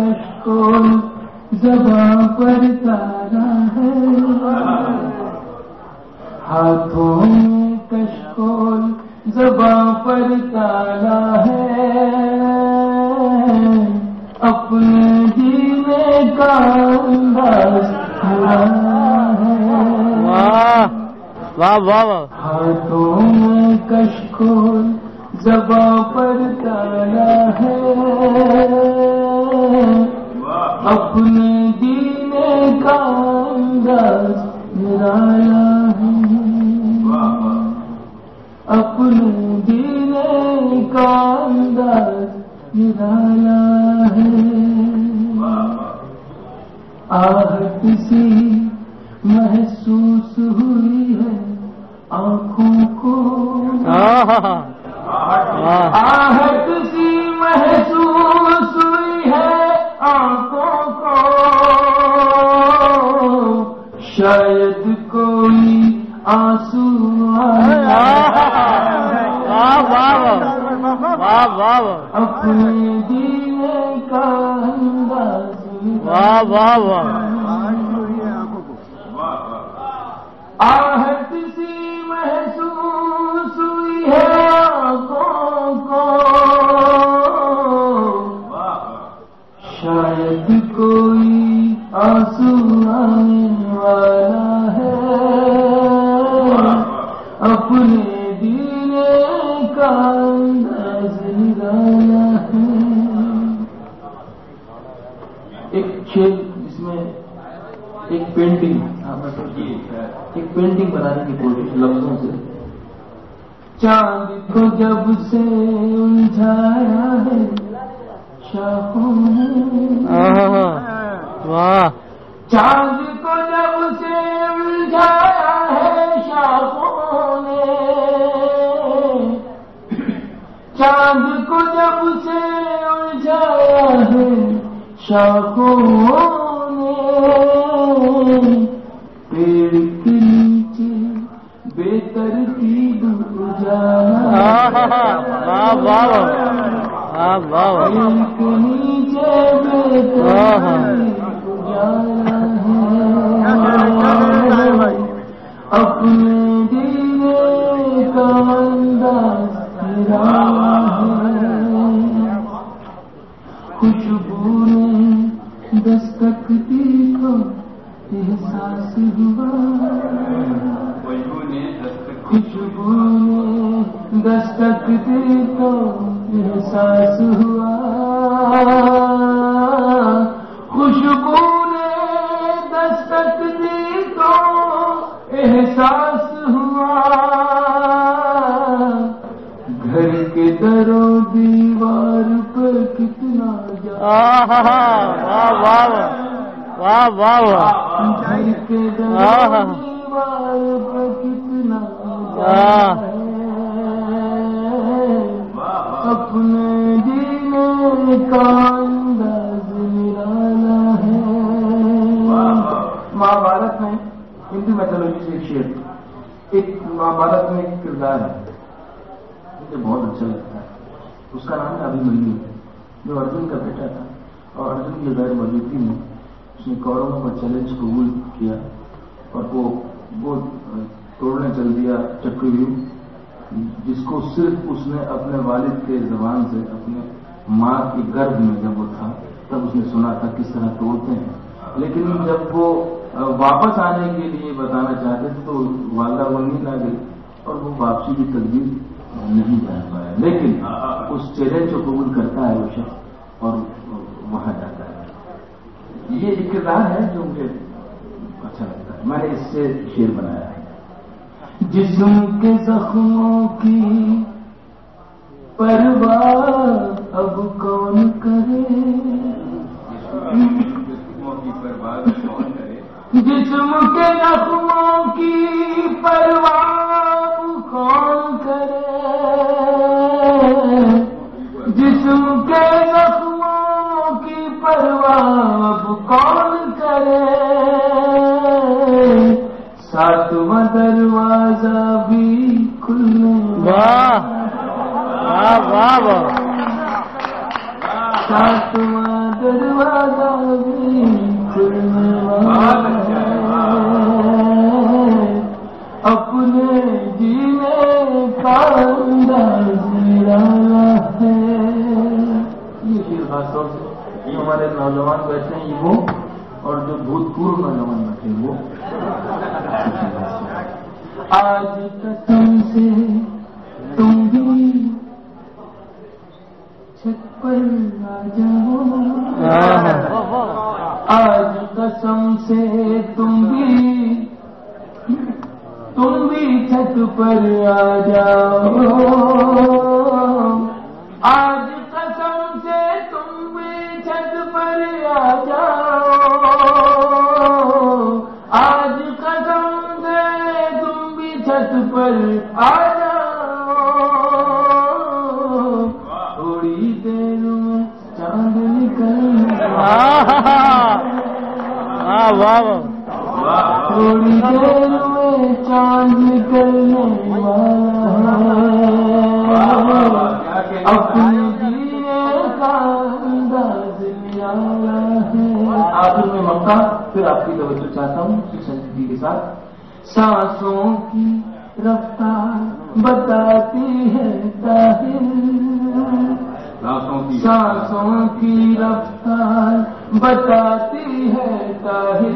کشکول زباں پر تالا ہے، ہاتھوں میں کشکول زباں پر تالا ہے، اپنے جینے کا انداز نرالا ہے۔ واہ واہ واہ، ہاتھوں میں کشکول زباں پر تالا ہے، اپنے جینے کا انداز نرالا ہے، اپنے جینے کا انداز نرالا ہے۔ آہٹ سی محسوس ہوئی ہے آنکھوں کو، آہٹ سی محسوس ہوئی ہے آنکھوں کو، شاید کوئی آنسو اپنے جینے کا انداز، واہ واہ واہ، آہٹ سی محسوس ہوئی ہے آنکھوں کو، شاید کوئی آنسو آنے والا ہے، اپنے جینے کا انداز نرالا ہے۔ ایک شعر جس میں ایک پینٹنگ بنانے کی کوشش لفظوں سے، چاند کو جب سے الجھایا ہے شاخوں نے، چاند کو جب سے الجھایا ہے شاخوں نے، چاند کو جب سے الجھایا ہے شاخوں نے، پیڑ کے نیچے بے ترتیب اجالا، پیڑ کے نیچے بے ترتیب اجالا ہے، اپنے جینے کا انداز نرالا ہے، خوشبو نے دستک دی تو احساس ہوا، خوشبو نے دستک دی تو احساس ہوا، خوشبو نے دستک دی تو احساس ہوا، گھر کے در و دیوار پر کتنا واہ واہ واہ، گھر کے در و دیوار پر کتنا اپنے جینے کا انداز نرالا ہے۔ مہابھارت میں ہندو میتھولوجی سے ایک شعر، ایک مہابھارت میں ایک کردار ہے مجھے بہت اچھا لگتا ہے، اس کا نام ہے ابھیمنیو، جو ارجن کا بیٹا تھا، اور ارجن کی غیر موجودگی میں اس نے کوروں کا چیلنج قبول کیا اور وہ توڑنے چل دیا چکرویو، جس کو صرف اس نے اپنے والد کے زبان سے اپنے ماں کی گربھ میں جب وہ تھا تب اس نے سنا تھا کس طرح توڑتے ہیں، لیکن جب وہ واپس آنے کے لیے بتانا چاہتے تھے تو والدہ وہ نیند آ گئی اور وہ واپسی کی تدبیر نہیں جان پایا، لیکن اس چیلنج کو قبول کرتا ہے وہ شخص اور وہاں جاتا ہے۔ یہ ایک کردار ہے جو مجھے اچھا لگتا ہے، میں نے اس سے شعر بنایا ہے۔ جسم کے زخموں کی پرواہ اب کون کرے، جسم کے زخموں کی پرواہ کون کرے، جسم کے زخموں کی پرواہ کون کرے، ساتواں دروازہ بھی کھلنے ساتواں دروازہ سے، یہ ہمارے نوجوان بیٹھے ہیں، یہ وہ، اور جو بھوتپورو نوجوان بیٹھے ہیں وہ. آج قسم سے تم بھی چھت پر آ جاؤ، آج قسم سے تم بھی چھت پر آ جاؤ، آج قسم سے تم بھی چھت پر آ جاؤ، آج قسم سے تم بھی چھت پر آ جاؤ، تھوڑی دیر میں چاند نکل تھوڑی دیر میں چاند نکلنے والا ہے، اپنے جینے کا انداز نرالا ہے. آخر میں مکہ، پھر آپ کی توجہ چاہتا ہوں سنجیدگی کے ساتھ. سانسوں کی رفتار بتاتی ہے طاہر، سانسوں کی رفتار بتاتی ہے طاہر،